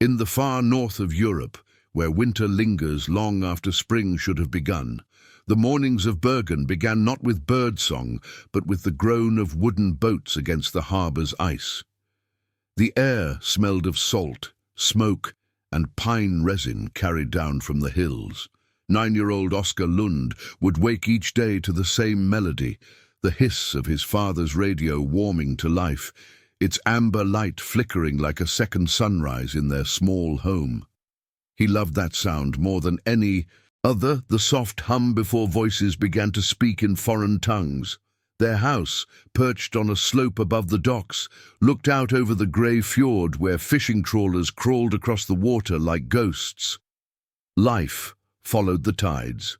In the far north of Europe, where winter lingers long after spring should have begun, the mornings of Bergen began not with birdsong, but with the groan of wooden boats against the harbour's ice. The air smelled of salt, smoke, and pine resin carried down from the hills. 9-year-old Oskar Lund would wake each day to the same melody, the hiss of his father's radio warming to life, its amber light flickering like a second sunrise in their small home. He loved that sound more than any other, the soft hum before voices began to speak in foreign tongues. Their house, perched on a slope above the docks, looked out over the grey fjord where fishing trawlers crawled across the water like ghosts. Life followed the tides.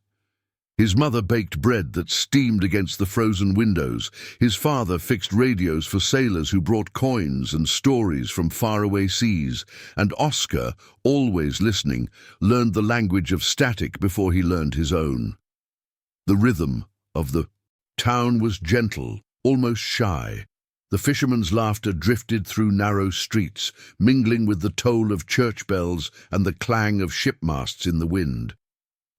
His mother baked bread that steamed against the frozen windows. His father fixed radios for sailors who brought coins and stories from faraway seas. And Oskar, always listening, learned the language of static before he learned his own. The rhythm of the town was gentle, almost shy. The fishermen's laughter drifted through narrow streets, mingling with the toll of church bells and the clang of shipmasts in the wind.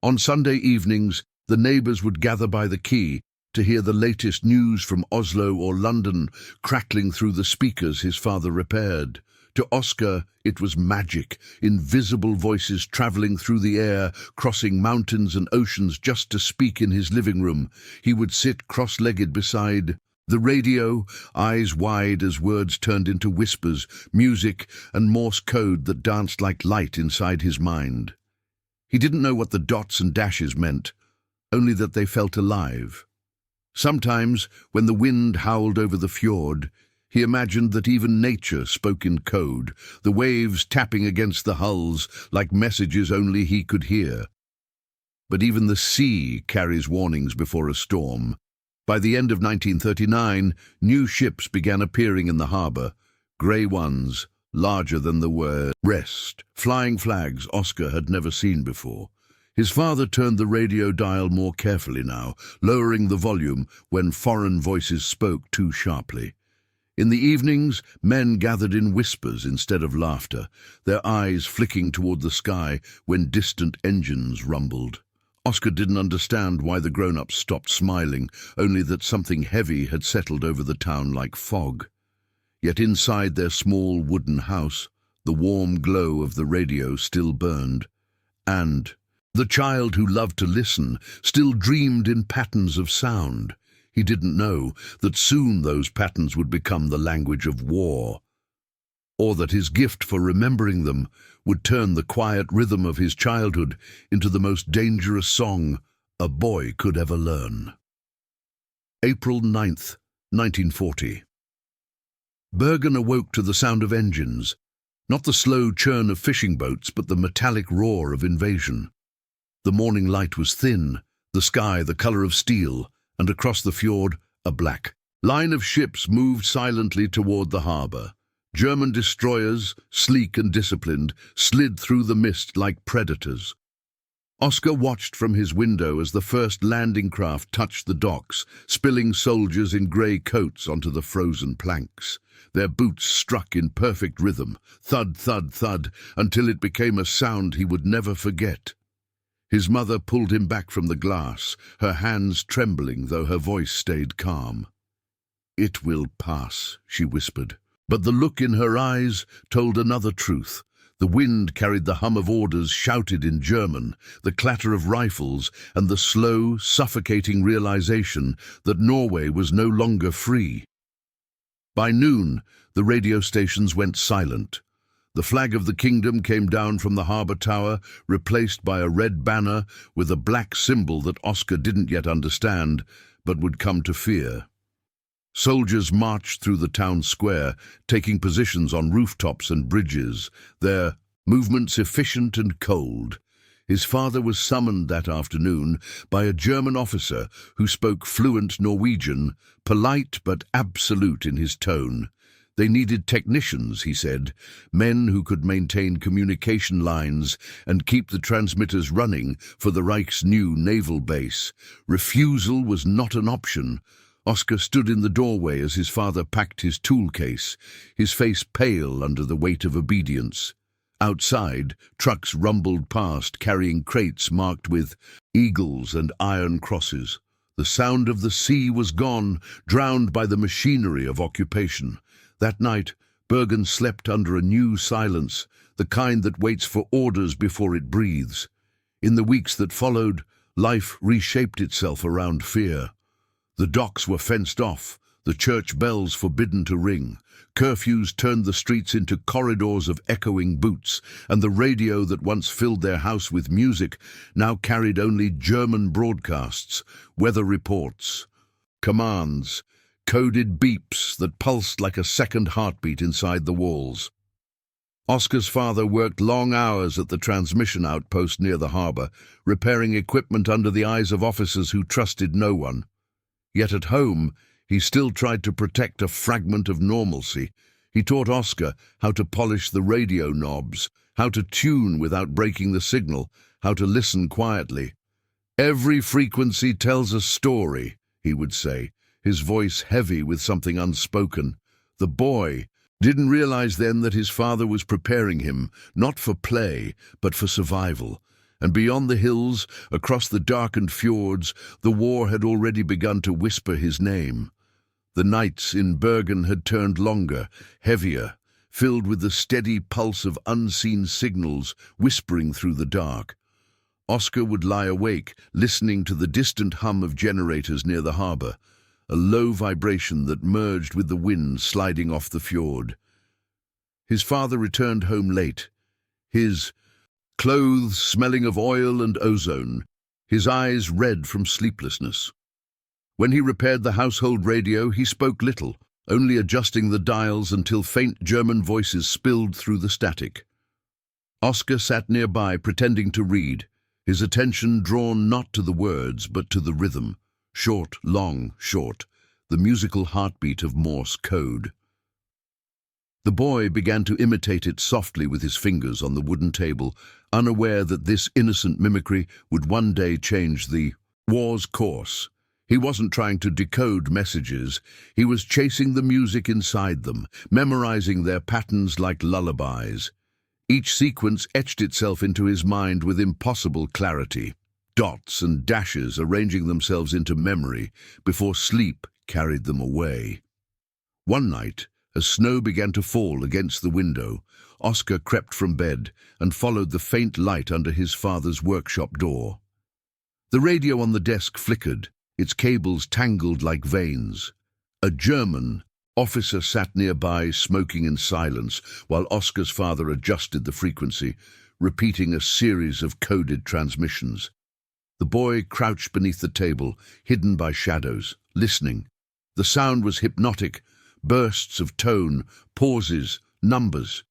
On Sunday evenings, the neighbours would gather by the quay to hear the latest news from Oslo or London crackling through the speakers his father repaired. To Oskar, it was magic, invisible voices travelling through the air, crossing mountains and oceans just to speak in his living room. He would sit cross-legged beside the radio, eyes wide as words turned into whispers, music and Morse code that danced like light inside his mind. He didn't know what the dots and dashes meant, only that they felt alive. Sometimes, when the wind howled over the fjord, he imagined that even nature spoke in code, the waves tapping against the hulls like messages only he could hear. But even the sea carries warnings before a storm. By the end of 1939, new ships began appearing in the harbour, grey ones, larger than the word rest, flying flags Oskar had never seen before. His father turned the radio dial more carefully now, lowering the volume when foreign voices spoke too sharply. In the evenings, men gathered in whispers instead of laughter, their eyes flicking toward the sky when distant engines rumbled. Oskar didn't understand why the grown-ups stopped smiling, only that something heavy had settled over the town like fog. Yet inside their small wooden house, the warm glow of the radio still burned, and the child who loved to listen still dreamed in patterns of sound. He didn't know that soon those patterns would become the language of war, or that his gift for remembering them would turn the quiet rhythm of his childhood into the most dangerous song a boy could ever learn. April 9th, 1940. Bergen awoke to the sound of engines, not the slow churn of fishing boats, but the metallic roar of invasion. The morning light was thin, the sky the colour of steel, and across the fjord, a black line of ships moved silently toward the harbour. German destroyers, sleek and disciplined, slid through the mist like predators. Oskar watched from his window as the first landing craft touched the docks, spilling soldiers in grey coats onto the frozen planks. Their boots struck in perfect rhythm, thud, thud, thud, until it became a sound he would never forget. His mother pulled him back from the glass, her hands trembling though her voice stayed calm. "It will pass," she whispered. But the look in her eyes told another truth. The wind carried the hum of orders shouted in German, the clatter of rifles, and the slow, suffocating realization that Norway was no longer free. By noon, the radio stations went silent. The flag of the kingdom came down from the harbour tower, replaced by a red banner with a black symbol that Oskar didn't yet understand, but would come to fear. Soldiers marched through the town square, taking positions on rooftops and bridges, their movements efficient and cold. His father was summoned that afternoon by a German officer who spoke fluent Norwegian, polite but absolute in his tone. They needed technicians, he said, men who could maintain communication lines and keep the transmitters running for the Reich's new naval base. Refusal was not an option. Oskar stood in the doorway as his father packed his tool case, his face pale under the weight of obedience. Outside, trucks rumbled past, carrying crates marked with eagles and iron crosses. The sound of the sea was gone, drowned by the machinery of occupation. That night, Bergen slept under a new silence, the kind that waits for orders before it breathes. In the weeks that followed, life reshaped itself around fear. The docks were fenced off, the church bells forbidden to ring. Curfews turned the streets into corridors of echoing boots, and the radio that once filled their house with music now carried only German broadcasts, weather reports, commands, coded beeps that pulsed like a second heartbeat inside the walls. Oskar's father worked long hours at the transmission outpost near the harbour, repairing equipment under the eyes of officers who trusted no one. Yet at home, he still tried to protect a fragment of normalcy. He taught Oskar how to polish the radio knobs, how to tune without breaking the signal, how to listen quietly. "Every frequency tells a story," he would say, his voice heavy with something unspoken. The boy didn't realize then that his father was preparing him, not for play, but for survival. And beyond the hills, across the darkened fjords, the war had already begun to whisper his name. The nights in Bergen had turned longer, heavier, filled with the steady pulse of unseen signals whispering through the dark. Oskar would lie awake, listening to the distant hum of generators near the harbour, a low vibration that merged with the wind sliding off the fjord. His father returned home late, his clothes smelling of oil and ozone, his eyes red from sleeplessness. When he repaired the household radio, he spoke little, only adjusting the dials until faint German voices spilled through the static. Oskar sat nearby, pretending to read, his attention drawn not to the words, but to the rhythm. Short, long, short, the musical heartbeat of Morse code. The boy began to imitate it softly with his fingers on the wooden table, unaware that this innocent mimicry would one day change the war's course. He wasn't trying to decode messages, he was chasing the music inside them, memorizing their patterns like lullabies. Each sequence etched itself into his mind with impossible clarity, dots and dashes arranging themselves into memory before sleep carried them away. One night, as snow began to fall against the window, Oskar crept from bed and followed the faint light under his father's workshop door. The radio on the desk flickered, its cables tangled like veins. A German officer sat nearby, smoking in silence, while Oskar's father adjusted the frequency, repeating a series of coded transmissions. The boy crouched beneath the table, hidden by shadows, listening. The sound was hypnotic, bursts of tone, pauses, numbers.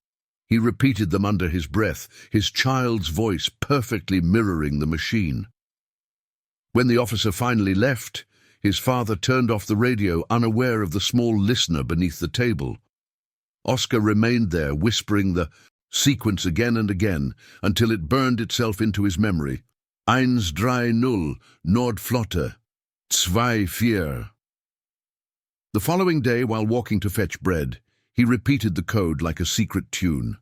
He repeated them under his breath, his child's voice perfectly mirroring the machine. When the officer finally left, his father turned off the radio, unaware of the small listener beneath the table. Oskar remained there, whispering the sequence again and again, until it burned itself into his memory. 130, Nordflotte, 24. The following day, while walking to fetch bread, he repeated the code like a secret tune.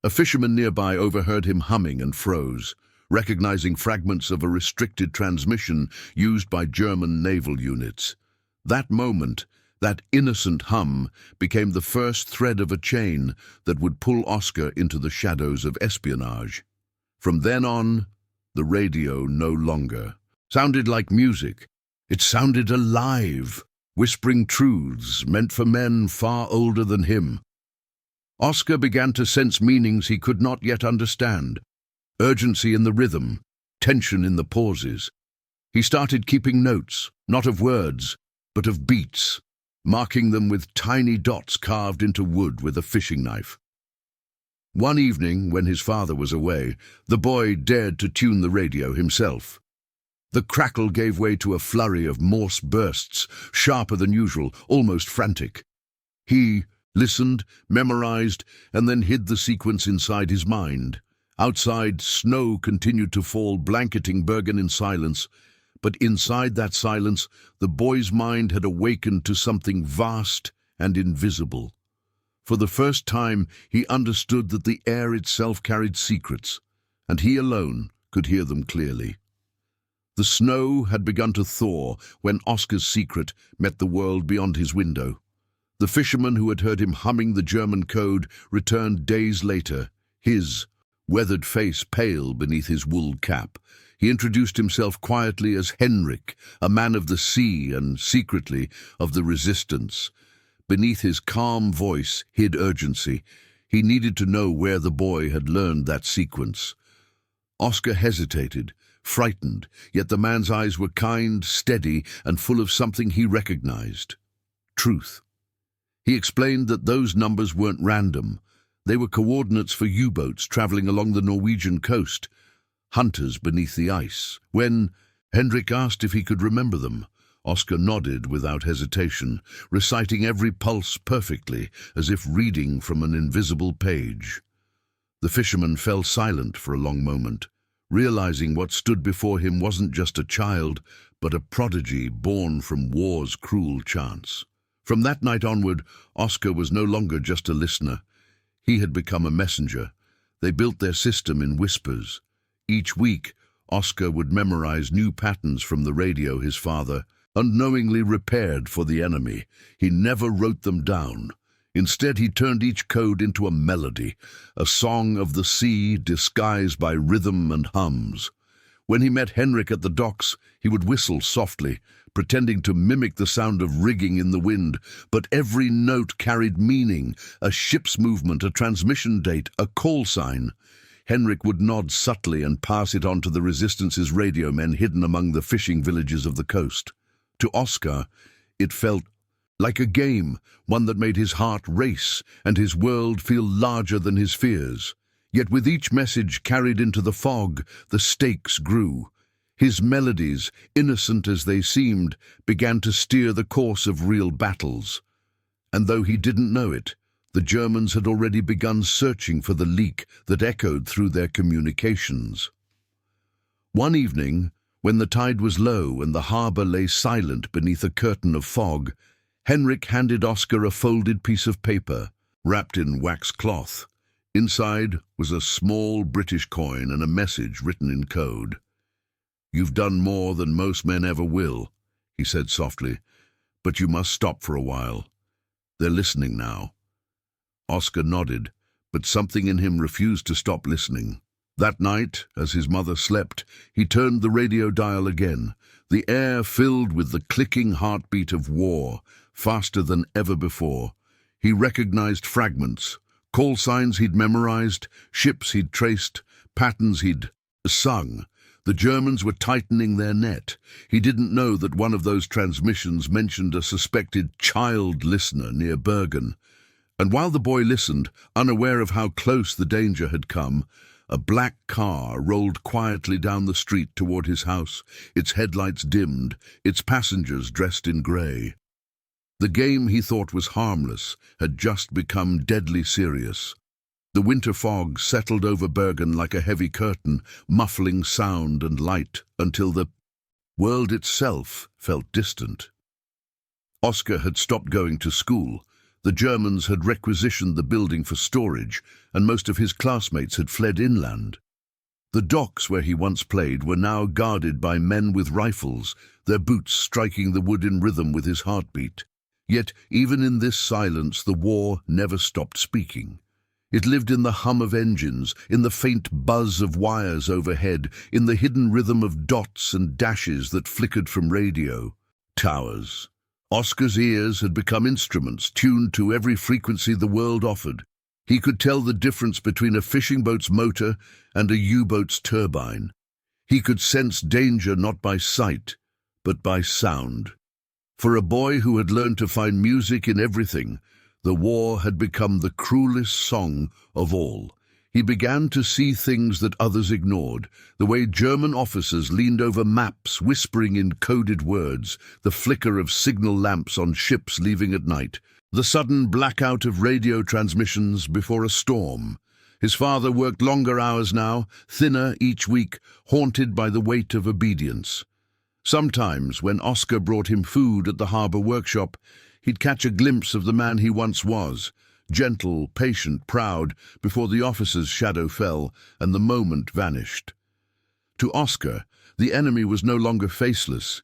A fisherman nearby overheard him humming and froze, recognizing fragments of a restricted transmission used by German naval units. That moment, that innocent hum, became the first thread of a chain that would pull Oskar into the shadows of espionage. From then on, the radio no longer sounded like music. It sounded alive, whispering truths meant for men far older than him. Oskar began to sense meanings he could not yet understand. Urgency in the rhythm, tension in the pauses. He started keeping notes, not of words, but of beats, marking them with tiny dots carved into wood with a fishing knife. One evening, when his father was away, the boy dared to tune the radio himself. The crackle gave way to a flurry of Morse bursts, sharper than usual, almost frantic. He listened, memorized, and then hid the sequence inside his mind. Outside, snow continued to fall, blanketing Bergen in silence. But inside that silence, the boy's mind had awakened to something vast and invisible. For the first time, he understood that the air itself carried secrets, and he alone could hear them clearly. The snow had begun to thaw when Oskar's secret met the world beyond his window. The fisherman who had heard him humming the German code returned days later, his weathered face pale beneath his wool cap. He introduced himself quietly as Henrik, a man of the sea and, secretly, of the resistance. Beneath his calm voice hid urgency. He needed to know where the boy had learned that sequence. Oskar hesitated, frightened, yet the man's eyes were kind, steady, and full of something he recognized: truth. He explained that those numbers weren't random. They were coordinates for U-boats traveling along the Norwegian coast, hunters beneath the ice. When Henrik asked if he could remember them, Oskar nodded without hesitation, reciting every pulse perfectly, as if reading from an invisible page. The fisherman fell silent for a long moment, realizing what stood before him wasn't just a child, but a prodigy born from war's cruel chance. From that night onward, Oskar was no longer just a listener. He had become a messenger. They built their system in whispers. Each week, Oskar would memorize new patterns from the radio his father unknowingly repaired for the enemy. He never wrote them down. Instead, he turned each code into a melody, a song of the sea disguised by rhythm and hums. When he met Henrik at the docks, he would whistle softly, pretending to mimic the sound of rigging in the wind, but every note carried meaning: a ship's movement, a transmission date, a call sign. Henrik would nod subtly and pass it on to the Resistance's radio men hidden among the fishing villages of the coast. To Oskar, it felt like a game, one that made his heart race and his world feel larger than his fears. Yet with each message carried into the fog, the stakes grew. His melodies, innocent as they seemed, began to steer the course of real battles. And though he didn't know it, the Germans had already begun searching for the leak that echoed through their communications. One evening, when the tide was low and the harbour lay silent beneath a curtain of fog, Henrik handed Oskar a folded piece of paper, wrapped in wax cloth. Inside was a small British coin and a message written in code. "You've done more than most men ever will," he said softly, "but you must stop for a while. They're listening now." Oskar nodded, but something in him refused to stop listening. That night, as his mother slept, he turned the radio dial again, the air filled with the clicking heartbeat of war, faster than ever before. He recognized fragments, call signs he'd memorized, ships he'd traced, patterns he'd sung. The Germans were tightening their net. He didn't know that one of those transmissions mentioned a suspected child listener near Bergen. And while the boy listened, unaware of how close the danger had come, a black car rolled quietly down the street toward his house, its headlights dimmed, its passengers dressed in grey. The game he thought was harmless had just become deadly serious. The winter fog settled over Bergen like a heavy curtain, muffling sound and light until the world itself felt distant. Oskar had stopped going to school. The Germans had requisitioned the building for storage, and most of his classmates had fled inland. The docks where he once played were now guarded by men with rifles, their boots striking the wood in rhythm with his heartbeat. Yet, even in this silence, the war never stopped speaking. It lived in the hum of engines, in the faint buzz of wires overhead, in the hidden rhythm of dots and dashes that flickered from radio towers. Oskar's ears had become instruments tuned to every frequency the world offered. He could tell the difference between a fishing boat's motor and a U-boat's turbine. He could sense danger not by sight, but by sound. For a boy who had learned to find music in everything, the war had become the cruelest song of all. He began to see things that others ignored, the way German officers leaned over maps whispering in coded words, the flicker of signal lamps on ships leaving at night, the sudden blackout of radio transmissions before a storm. His father worked longer hours now, thinner each week, haunted by the weight of obedience. Sometimes, when Oskar brought him food at the harbour workshop, he'd catch a glimpse of the man he once was, gentle, patient, proud, before the officer's shadow fell and the moment vanished. To Oskar, the enemy was no longer faceless.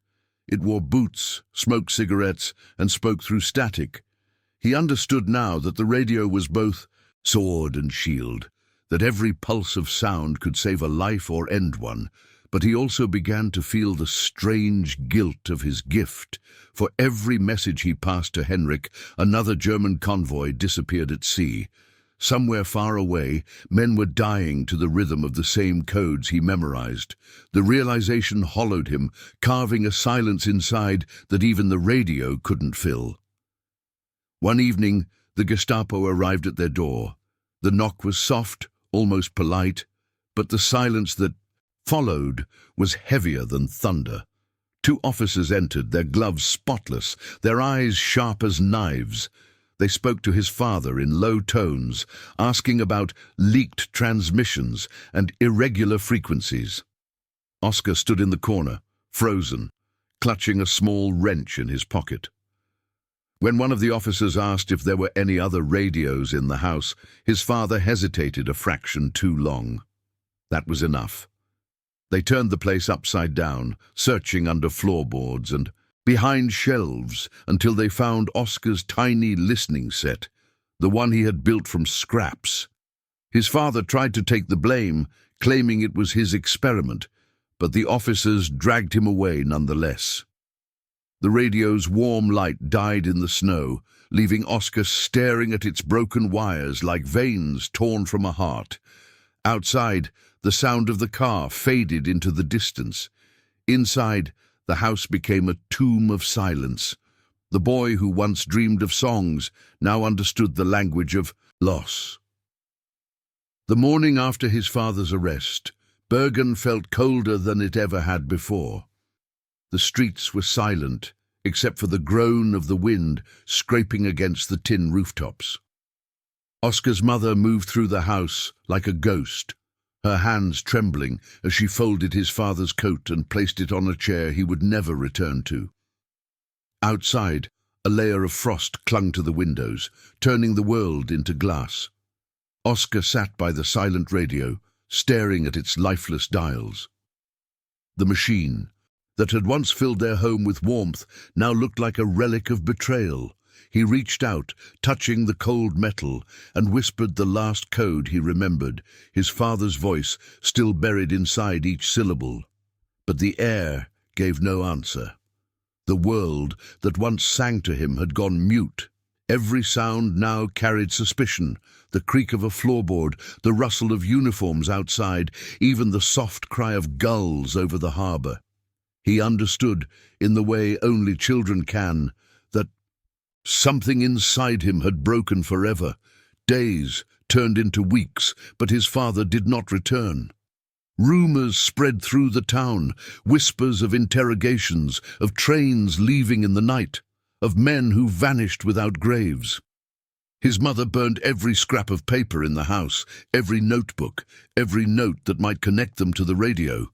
It wore boots, smoked cigarettes, and spoke through static. He understood now that the radio was both sword and shield, that every pulse of sound could save a life or end one, but he also began to feel the strange guilt of his gift. For every message he passed to Henrik, another German convoy disappeared at sea. Somewhere far away, men were dying to the rhythm of the same codes he memorized. The realization hollowed him, carving a silence inside that even the radio couldn't fill. One evening, the Gestapo arrived at their door. The knock was soft, almost polite, but the silence that followed was heavier than thunder. Two officers entered, their gloves spotless, their eyes sharp as knives. They spoke to his father in low tones, asking about leaked transmissions and irregular frequencies. Oskar stood in the corner, frozen, clutching a small wrench in his pocket. When one of the officers asked if there were any other radios in the house, his father hesitated a fraction too long. That was enough. They turned the place upside down, searching under floorboards and behind shelves until they found Oskar's tiny listening set, the one he had built from scraps. His father tried to take the blame, claiming it was his experiment, but the officers dragged him away nonetheless. The radio's warm light died in the snow, leaving Oskar staring at its broken wires like veins torn from a heart. Outside, the sound of the car faded into the distance. Inside, the house became a tomb of silence. The boy who once dreamed of songs now understood the language of loss. The morning after his father's arrest, Bergen felt colder than it ever had before. The streets were silent, except for the groan of the wind scraping against the tin rooftops. Oskar's mother moved through the house like a ghost, her hands trembling as she folded his father's coat and placed it on a chair he would never return to. Outside, a layer of frost clung to the windows, turning the world into glass. Oskar sat by the silent radio, staring at its lifeless dials. The machine, that had once filled their home with warmth, now looked like a relic of betrayal. He reached out, touching the cold metal, and whispered the last code he remembered, his father's voice still buried inside each syllable. But the air gave no answer. The world that once sang to him had gone mute. Every sound now carried suspicion, the creak of a floorboard, the rustle of uniforms outside, even the soft cry of gulls over the harbour. He understood, in the way only children can, that something inside him had broken forever. Days turned into weeks, but his father did not return. Rumours spread through the town, whispers of interrogations, of trains leaving in the night, of men who vanished without graves. His mother burned every scrap of paper in the house, every notebook, every note that might connect them to the radio.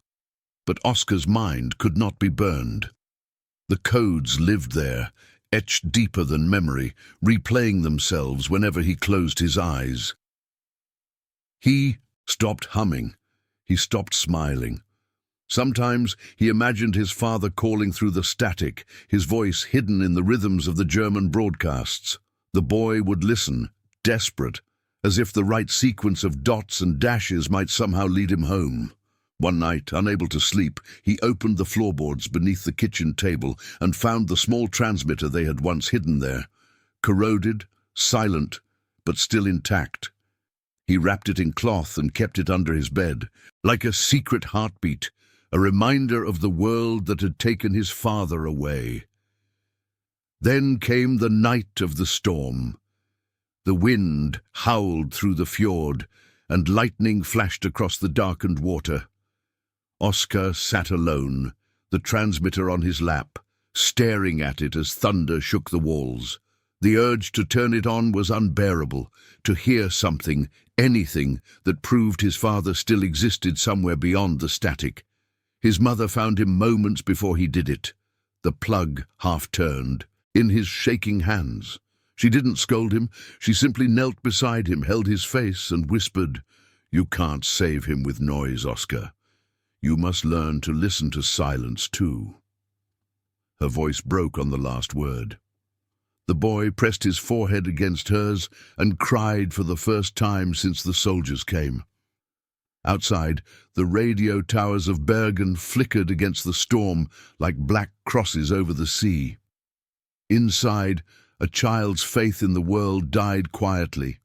But Oskar's mind could not be burned. The codes lived there, etched deeper than memory, replaying themselves whenever he closed his eyes. He stopped humming. He stopped smiling. Sometimes he imagined his father calling through the static, his voice hidden in the rhythms of the German broadcasts. The boy would listen, desperate, as if the right sequence of dots and dashes might somehow lead him home. One night, unable to sleep, he opened the floorboards beneath the kitchen table and found the small transmitter they had once hidden there. Corroded, silent, but still intact. He wrapped it in cloth and kept it under his bed, like a secret heartbeat, a reminder of the world that had taken his father away. Then came the night of the storm. The wind howled through the fjord, and lightning flashed across the darkened water. Oskar sat alone, the transmitter on his lap, staring at it as thunder shook the walls. The urge to turn it on was unbearable, to hear something, anything, that proved his father still existed somewhere beyond the static. His mother found him moments before he did it, the plug half turned, in his shaking hands. She didn't scold him. She simply knelt beside him, held his face, and whispered, "You can't save him with noise, Oskar. You must learn to listen to silence too." Her voice broke on the last word. The boy pressed his forehead against hers and cried for the first time since the soldiers came. Outside, the radio towers of Bergen flickered against the storm like black crosses over the sea. Inside, a child's faith in the world died quietly,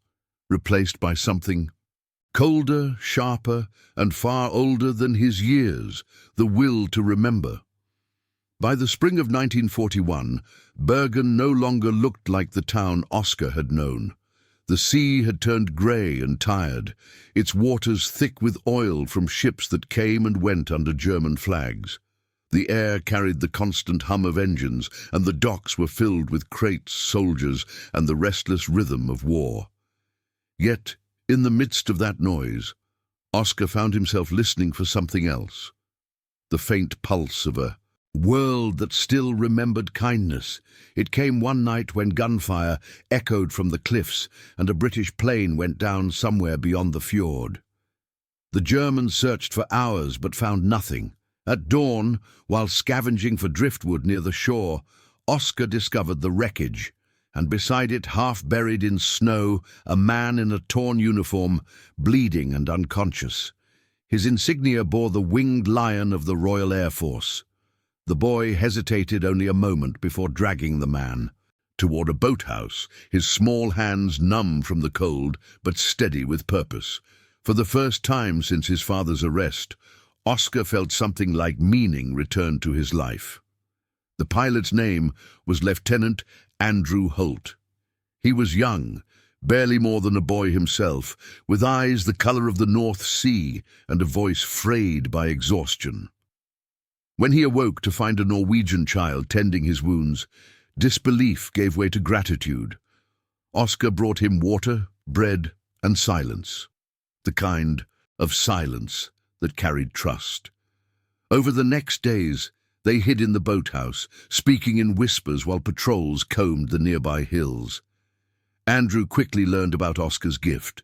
replaced by something colder, sharper, and far older than his years, the will to remember. By the spring of 1941, Bergen no longer looked like the town Oskar had known. The sea had turned grey and tired, its waters thick with oil from ships that came and went under German flags. The air carried the constant hum of engines, and the docks were filled with crates, soldiers, and the restless rhythm of war. Yet, in the midst of that noise, Oskar found himself listening for something else. The faint pulse of a world that still remembered kindness. It came one night when gunfire echoed from the cliffs and a British plane went down somewhere beyond the fjord. The Germans searched for hours but found nothing. At dawn, while scavenging for driftwood near the shore, Oskar discovered the wreckage, and beside it, half buried in snow, a man in a torn uniform, bleeding and unconscious. His insignia bore the winged lion of the Royal Air Force. The boy hesitated only a moment before dragging the man toward a boathouse, his small hands numb from the cold but steady with purpose. For the first time since his father's arrest, Oskar felt something like meaning return to his life. The pilot's name was Lieutenant Andrew Holt. He was young, barely more than a boy himself, with eyes the color of the North Sea and a voice frayed by exhaustion. When he awoke to find a Norwegian child tending his wounds, disbelief gave way to gratitude. Oskar brought him water, bread, and silence, the kind of silence that carried trust. Over the next days, they hid in the boathouse, speaking in whispers while patrols combed the nearby hills. Andrew quickly learned about Oskar's gift.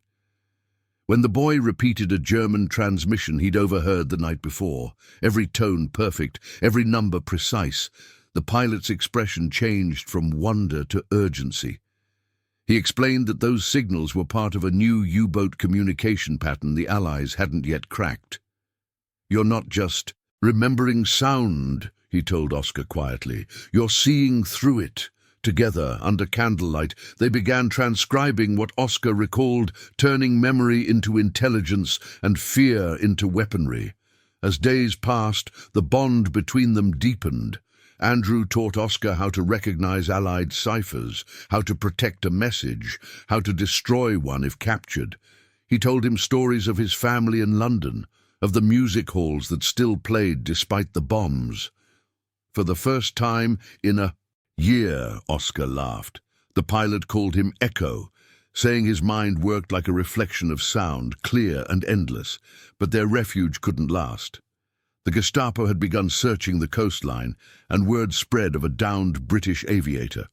When the boy repeated a German transmission he'd overheard the night before, every tone perfect, every number precise, the pilot's expression changed from wonder to urgency. He explained that those signals were part of a new U-boat communication pattern the Allies hadn't yet cracked. "You're not just remembering sound," he told Oskar quietly. "You're seeing through it." Together, under candlelight, they began transcribing what Oskar recalled, turning memory into intelligence and fear into weaponry. As days passed, the bond between them deepened. Andrew taught Oskar how to recognize Allied ciphers, how to protect a message, how to destroy one if captured. He told him stories of his family in London, of the music halls that still played despite the bombs. For the first time in a year, Oskar laughed. The pilot called him Echo, saying his mind worked like a reflection of sound, clear and endless, but their refuge couldn't last. The Gestapo had begun searching the coastline, and word spread of a downed British aviator.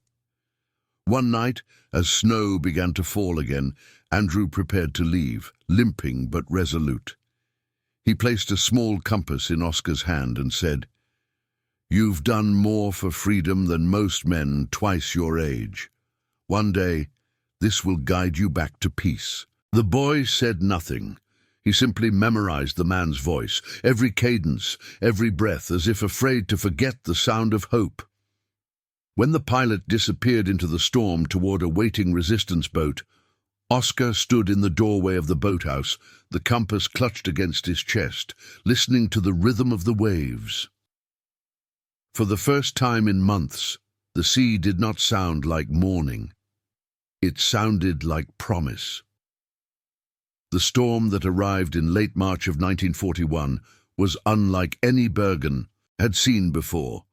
One night, as snow began to fall again, Andrew prepared to leave, limping but resolute. He placed a small compass in Oskar's hand and said, "You've done more for freedom than most men twice your age. One day, this will guide you back to peace." The boy said nothing. He simply memorized the man's voice, every cadence, every breath, as if afraid to forget the sound of hope. When the pilot disappeared into the storm toward a waiting resistance boat, Oskar stood in the doorway of the boathouse, the compass clutched against his chest, listening to the rhythm of the waves. For the first time in months, the sea did not sound like mourning. It sounded like promise. The storm that arrived in late March of 1941 was unlike any Bergen had seen before.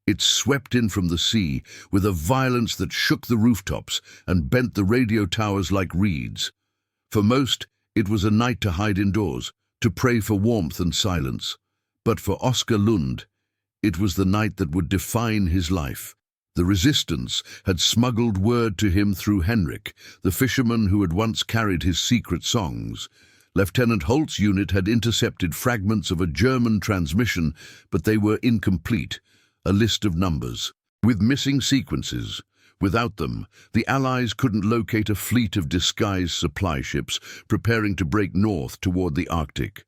It swept in from the sea with a violence that shook the rooftops and bent the radio towers like reeds. For most, it was a night to hide indoors, to pray for warmth and silence. But for Oskar Lund, it was the night that would define his life. The resistance had smuggled word to him through Henrik, the fisherman who had once carried his secret songs. Lieutenant Holt's unit had intercepted fragments of a German transmission, but they were incomplete, a list of numbers, with missing sequences. Without them, the Allies couldn't locate a fleet of disguised supply ships preparing to break north toward the Arctic.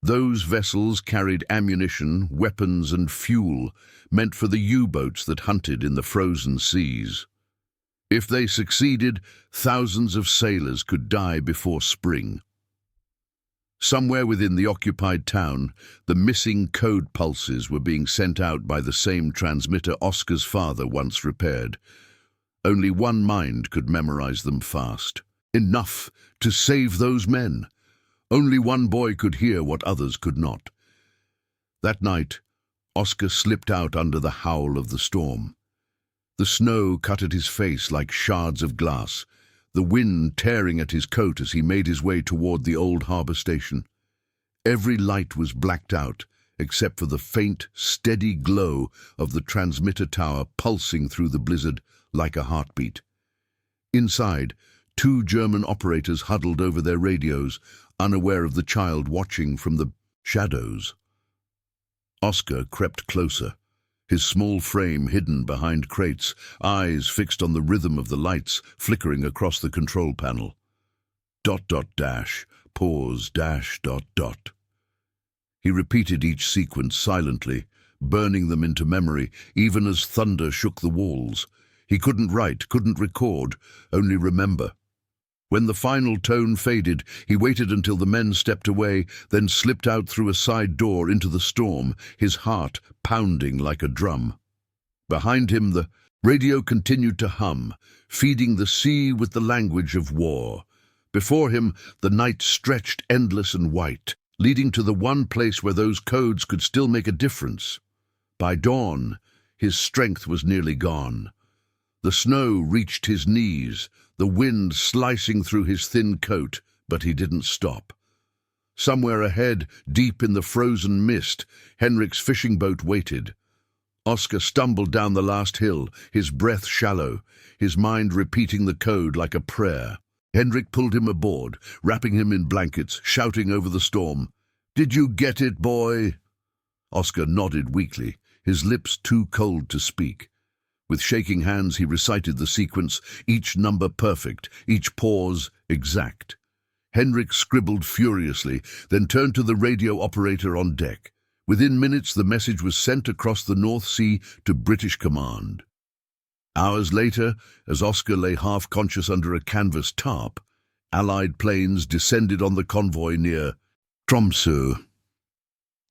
Those vessels carried ammunition, weapons, and fuel, meant for the U-boats that hunted in the frozen seas. If they succeeded, thousands of sailors could die before spring. Somewhere within the occupied town, the missing code pulses were being sent out by the same transmitter Oskar's father once repaired. Only one mind could memorize them fast. Enough to save those men. Only one boy could hear what others could not. That night, Oskar slipped out under the howl of the storm. The snow cut at his face like shards of glass, the wind tearing at his coat as he made his way toward the old harbor station. Every light was blacked out, except for the faint, steady glow of the transmitter tower pulsing through the blizzard like a heartbeat. Inside, 2 German operators huddled over their radios, unaware of the child watching from the shadows. Oskar crept closer, his small frame hidden behind crates, eyes fixed on the rhythm of the lights flickering across the control panel. ... pause, ... He repeated each sequence silently, burning them into memory, even as thunder shook the walls. He couldn't write, couldn't record, only remember. When the final tone faded, he waited until the men stepped away, then slipped out through a side door into the storm, his heart pounding like a drum. Behind him, the radio continued to hum, feeding the sea with the language of war. Before him, the night stretched endless and white, leading to the one place where those codes could still make a difference. By dawn, his strength was nearly gone. The snow reached his knees, the wind slicing through his thin coat, but he didn't stop. Somewhere ahead, deep in the frozen mist, Henrik's fishing boat waited. Oskar stumbled down the last hill, his breath shallow, his mind repeating the code like a prayer. Henrik pulled him aboard, wrapping him in blankets, shouting over the storm, "Did you get it, boy?" Oskar nodded weakly, his lips too cold to speak. With shaking hands he recited the sequence, each number perfect, each pause exact. Henrik scribbled furiously, then turned to the radio operator on deck. Within minutes the message was sent across the North Sea to British command. Hours later, as Oskar lay half-conscious under a canvas tarp, Allied planes descended on the convoy near Tromsø.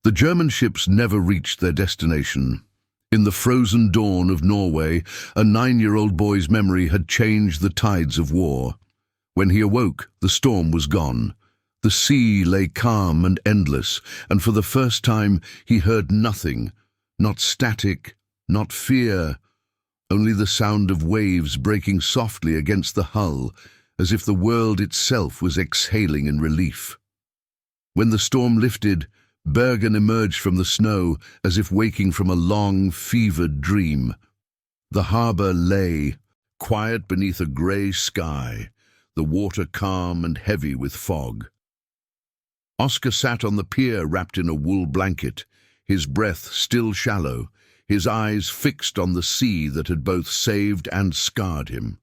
The German ships never reached their destination. In the frozen dawn of Norway, a 9-year-old boy's memory had changed the tides of war. When he awoke, the storm was gone. The sea lay calm and endless, and for the first time he heard nothing, not static, not fear, only the sound of waves breaking softly against the hull, as if the world itself was exhaling in relief. When the storm lifted, Bergen emerged from the snow as if waking from a long, fevered dream. The harbour lay, quiet beneath a grey sky, the water calm and heavy with fog. Oskar sat on the pier wrapped in a wool blanket, his breath still shallow, his eyes fixed on the sea that had both saved and scarred him.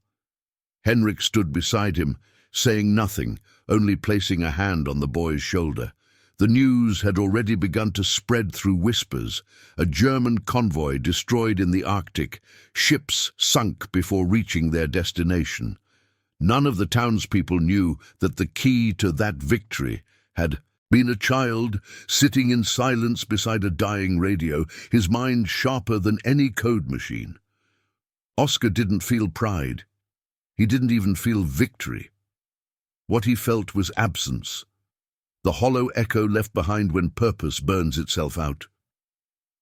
Henrik stood beside him, saying nothing, only placing a hand on the boy's shoulder. The news had already begun to spread through whispers. A German convoy destroyed in the Arctic, ships sunk before reaching their destination. None of the townspeople knew that the key to that victory had been a child sitting in silence beside a dying radio, his mind sharper than any code machine. Oskar didn't feel pride. He didn't even feel victory. What he felt was absence, the hollow echo left behind when purpose burns itself out.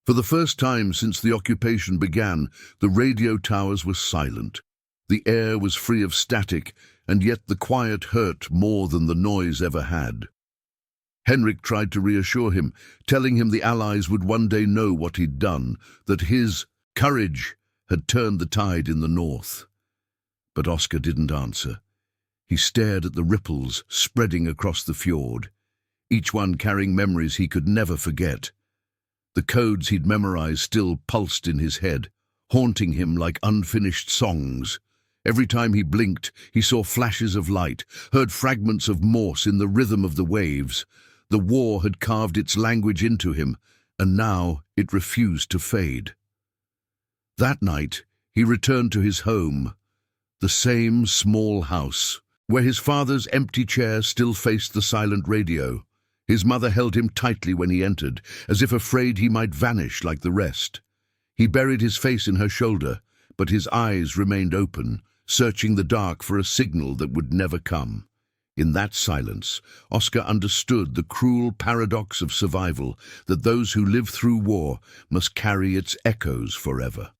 For the first time since the occupation began, the radio towers were silent. The air was free of static, and yet the quiet hurt more than the noise ever had. Henrik tried to reassure him, telling him the Allies would one day know what he'd done, that his courage had turned the tide in the north. But Oskar didn't answer. He stared at the ripples spreading across the fjord, each one carrying memories he could never forget. The codes he'd memorized still pulsed in his head, haunting him like unfinished songs. Every time he blinked, he saw flashes of light, heard fragments of Morse in the rhythm of the waves. The war had carved its language into him, and now it refused to fade. That night, he returned to his home, the same small house, where his father's empty chair still faced the silent radio. His mother held him tightly when he entered, as if afraid he might vanish like the rest. He buried his face in her shoulder, but his eyes remained open, searching the dark for a signal that would never come. In that silence, Oskar understood the cruel paradox of survival, that those who live through war must carry its echoes forever.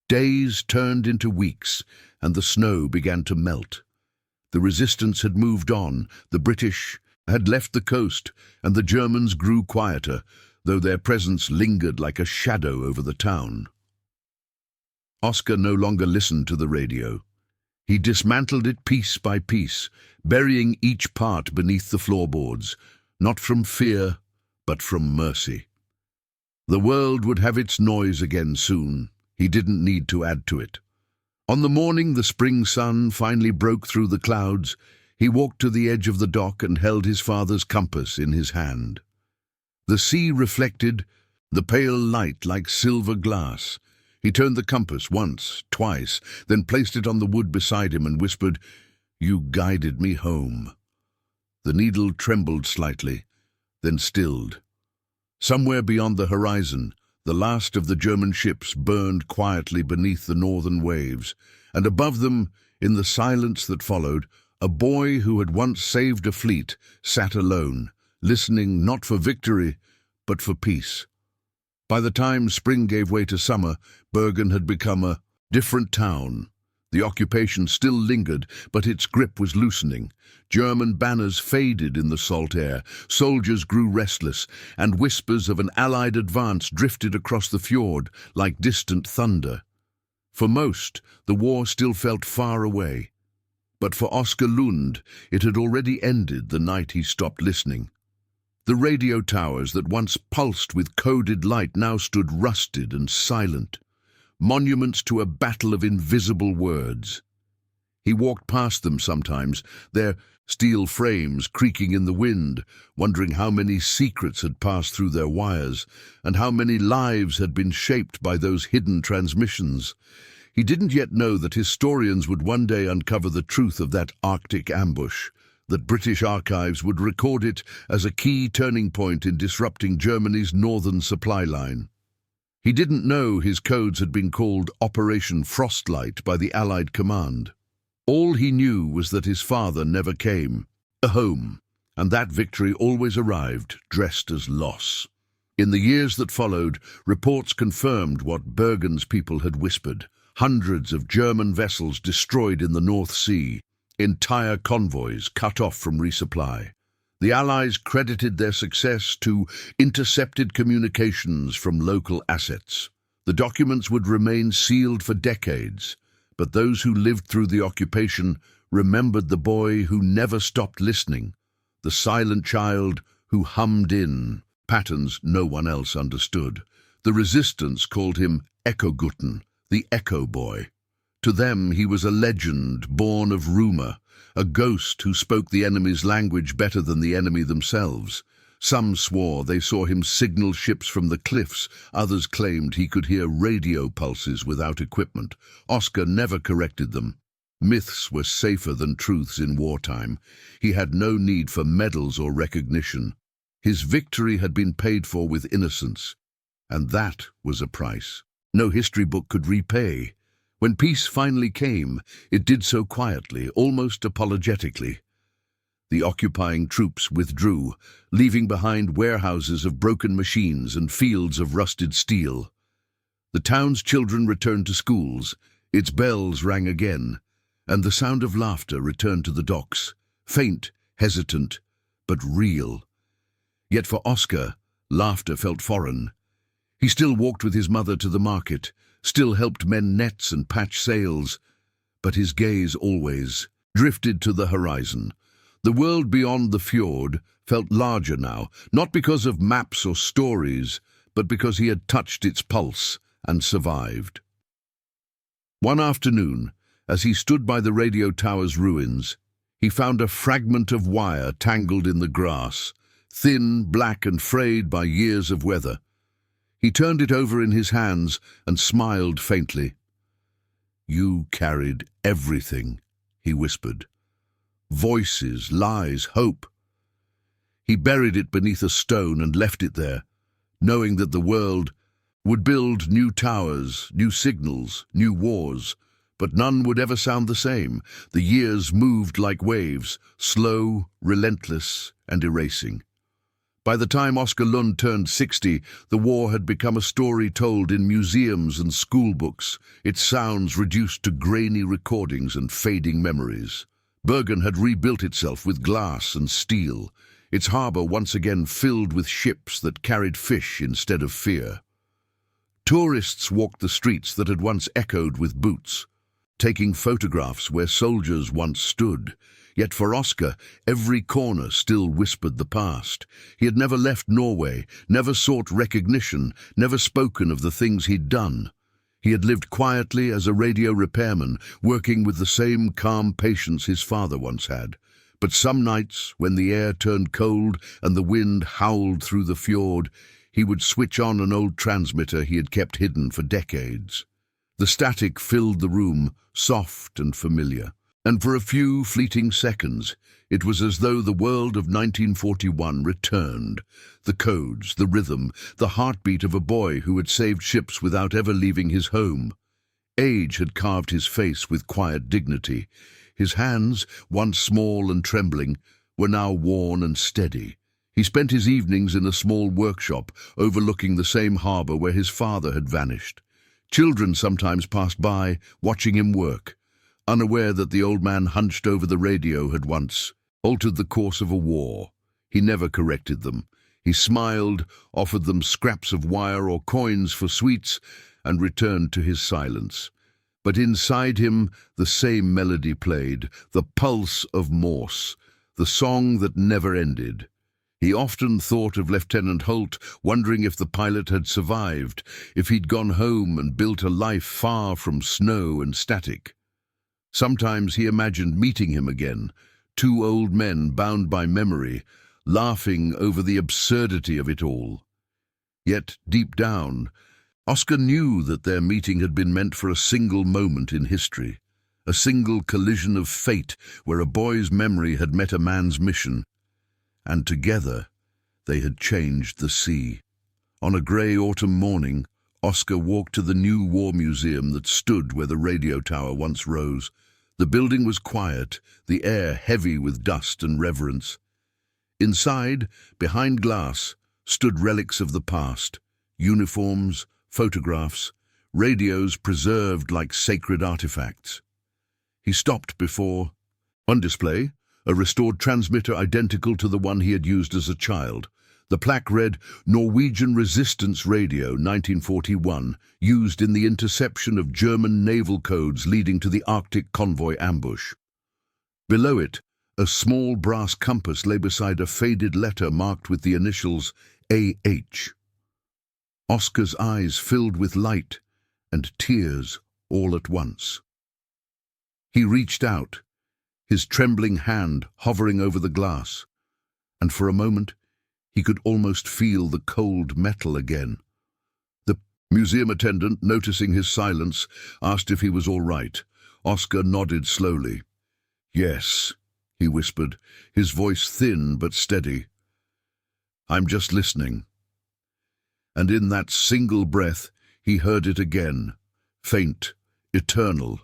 Days turned into weeks, and the snow began to melt. The resistance had moved on, the British had left the coast, and the Germans grew quieter, though their presence lingered like a shadow over the town. Oskar no longer listened to the radio. He dismantled it piece by piece, burying each part beneath the floorboards, not from fear, but from mercy. The world would have its noise again soon. He didn't need to add to it. On the morning the spring sun finally broke through the clouds, he walked to the edge of the dock and held his father's compass in his hand. The sea reflected the pale light like silver glass. He turned the compass once, twice, then placed it on the wood beside him and whispered, "You guided me home." The needle trembled slightly, then stilled. Somewhere beyond the horizon, the last of the German ships burned quietly beneath the northern waves, and above them, in the silence that followed, a boy who had once saved a fleet sat alone, listening not for victory, but for peace. By the time spring gave way to summer, Bergen had become a different town. The occupation still lingered, but its grip was loosening. German banners faded in the salt air, soldiers grew restless, and whispers of an Allied advance drifted across the fjord like distant thunder. For most, the war still felt far away. But for Oskar Lund, it had already ended the night he stopped listening. The radio towers that once pulsed with coded light now stood rusted and silent, monuments to a battle of invisible words. He walked past them sometimes, their steel frames creaking in the wind, wondering how many secrets had passed through their wires, and how many lives had been shaped by those hidden transmissions. He didn't yet know that historians would one day uncover the truth of that Arctic ambush, that British archives would record it as a key turning point in disrupting Germany's northern supply line. He didn't know his codes had been called Operation Frostlight by the Allied command. All he knew was that his father never came home, and that victory always arrived dressed as loss. In the years that followed, reports confirmed what Bergen's people had whispered. Hundreds of German vessels destroyed in the North Sea, entire convoys cut off from resupply. The Allies credited their success to intercepted communications from local assets. The documents would remain sealed for decades, but those who lived through the occupation remembered the boy who never stopped listening, the silent child who hummed in patterns no one else understood. The resistance called him Echogutten, the Echo Boy. To them he was a legend born of rumor, a ghost who spoke the enemy's language better than the enemy themselves. Some swore they saw him signal ships from the cliffs, others claimed he could hear radio pulses without equipment. Oskar never corrected them. Myths were safer than truths in wartime. He had no need for medals or recognition. His victory had been paid for with innocence, and that was a price no history book could repay. When peace finally came, it did so quietly, almost apologetically. The occupying troops withdrew, leaving behind warehouses of broken machines and fields of rusted steel. The town's children returned to schools, its bells rang again, and the sound of laughter returned to the docks, faint, hesitant, but real. Yet for Oskar, laughter felt foreign. He still walked with his mother to the market, still helped mend nets and patch sails, but his gaze always drifted to the horizon. The world beyond the fjord felt larger now, not because of maps or stories, but because he had touched its pulse and survived. One afternoon, as he stood by the radio tower's ruins, he found a fragment of wire tangled in the grass, thin, black and frayed by years of weather. He turned it over in his hands and smiled faintly. "You carried everything," he whispered. "Voices, lies, hope." He buried it beneath a stone and left it there, knowing that the world would build new towers, new signals, new wars, but none would ever sound the same. The years moved like waves, slow, relentless, and erasing. By the time Oskar Lund turned 60, the war had become a story told in museums and school books, its sounds reduced to grainy recordings and fading memories. Bergen had rebuilt itself with glass and steel, its harbour once again filled with ships that carried fish instead of fear. Tourists walked the streets that had once echoed with boots, taking photographs where soldiers once stood. Yet for Oskar, every corner still whispered the past. He had never left Norway, never sought recognition, never spoken of the things he'd done. He had lived quietly as a radio repairman, working with the same calm patience his father once had. But some nights, when the air turned cold and the wind howled through the fjord, he would switch on an old transmitter he had kept hidden for decades. The static filled the room, soft and familiar, and for a few fleeting seconds, it was as though the world of 1941 returned. The codes, the rhythm, the heartbeat of a boy who had saved ships without ever leaving his home. Age had carved his face with quiet dignity. His hands, once small and trembling, were now worn and steady. He spent his evenings in a small workshop overlooking the same harbour where his father had vanished. Children sometimes passed by, watching him work, unaware that the old man hunched over the radio had once altered the course of a war. He never corrected them. He smiled, offered them scraps of wire or coins for sweets, and returned to his silence. But inside him the same melody played, the pulse of Morse, the song that never ended. He often thought of Lieutenant Holt, wondering if the pilot had survived, if he'd gone home and built a life far from snow and static. Sometimes he imagined meeting him again, two old men bound by memory, laughing over the absurdity of it all. Yet, deep down, Oskar knew that their meeting had been meant for a single moment in history, a single collision of fate where a boy's memory had met a man's mission, and together they had changed the sea. On a grey autumn morning, Oskar walked to the new war museum that stood where the radio tower once rose. The building was quiet, the air heavy with dust and reverence. Inside, behind glass, stood relics of the past, uniforms, photographs, radios preserved like sacred artifacts. He stopped before one display, a restored transmitter identical to the one he had used as a child. The plaque read, "Norwegian Resistance Radio 1941, used in the interception of German naval codes leading to the Arctic convoy ambush." Below it, a small brass compass lay beside a faded letter marked with the initials AH. Oskar's eyes filled with light and tears all at once. He reached out, his trembling hand hovering over the glass, and for a moment he could almost feel the cold metal again. The museum attendant, noticing his silence, asked if he was all right. Oskar nodded slowly. "Yes," he whispered, his voice thin but steady. "I'm just listening." And in that single breath he heard it again, faint, eternal,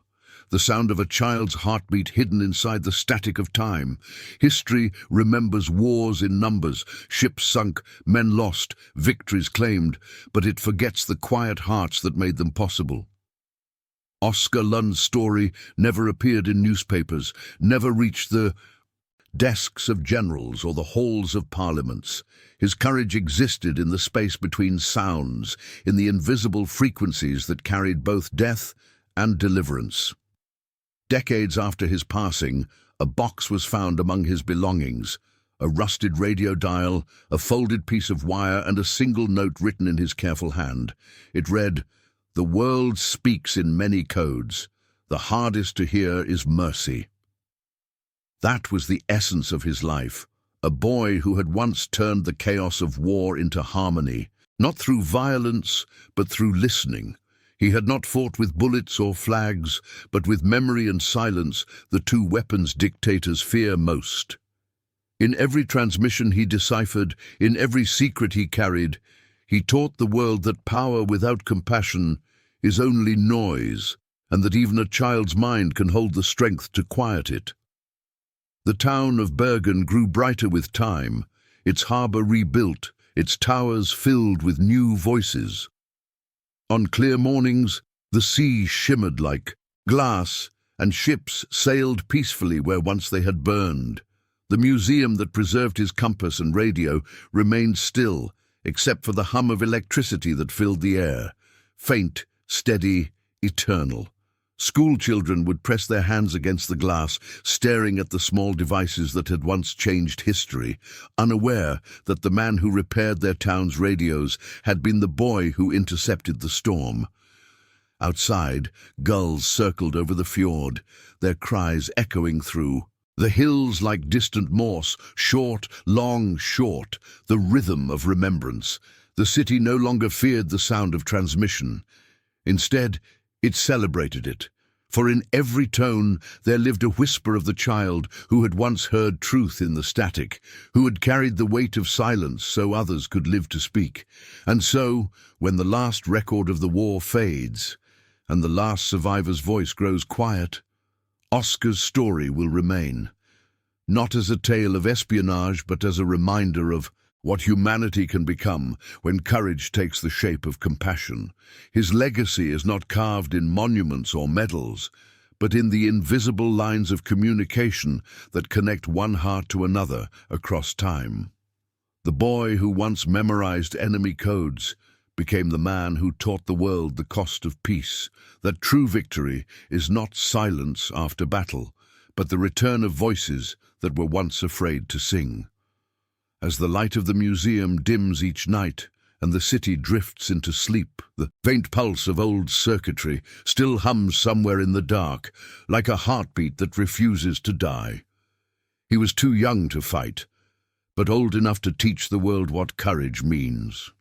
the sound of a child's heartbeat hidden inside the static of time. History remembers wars in numbers, ships sunk, men lost, victories claimed, but it forgets the quiet hearts that made them possible. Oskar Lund's story never appeared in newspapers, never reached the desks of generals or the halls of parliaments. His courage existed in the space between sounds, in the invisible frequencies that carried both death and deliverance. Decades after his passing, a box was found among his belongings, a rusted radio dial, a folded piece of wire, and a single note written in his careful hand. It read, "The world speaks in many codes. The hardest to hear is mercy." That was the essence of his life, a boy who had once turned the chaos of war into harmony, not through violence, but through listening. He had not fought with bullets or flags, but with memory and silence, the two weapons dictators fear most. In every transmission he deciphered, in every secret he carried, he taught the world that power without compassion is only noise, and that even a child's mind can hold the strength to quiet it. The town of Bergen grew brighter with time, its harbour rebuilt, its towers filled with new voices. On clear mornings, the sea shimmered like glass, and ships sailed peacefully where once they had burned. The museum that preserved his compass and radio remained still, except for the hum of electricity that filled the air, faint, steady, eternal. School children would press their hands against the glass, staring at the small devices that had once changed history, unaware that the man who repaired their town's radios had been the boy who intercepted the storm. Outside, gulls circled over the fjord, their cries echoing through. The hills like distant Morse, short, long, short, the rhythm of remembrance. The city no longer feared the sound of transmission. Instead, it celebrated it, for in every tone there lived a whisper of the child who had once heard truth in the static, who had carried the weight of silence so others could live to speak. And so, when the last record of the war fades, and the last survivor's voice grows quiet, Oskar's story will remain, not as a tale of espionage, but as a reminder of what humanity can become when courage takes the shape of compassion. His legacy is not carved in monuments or medals, but in the invisible lines of communication that connect one heart to another across time. The boy who once memorized enemy codes became the man who taught the world the cost of peace, that true victory is not silence after battle, but the return of voices that were once afraid to sing. As the light of the museum dims each night and the city drifts into sleep, the faint pulse of old circuitry still hums somewhere in the dark, like a heartbeat that refuses to die. He was too young to fight, but old enough to teach the world what courage means.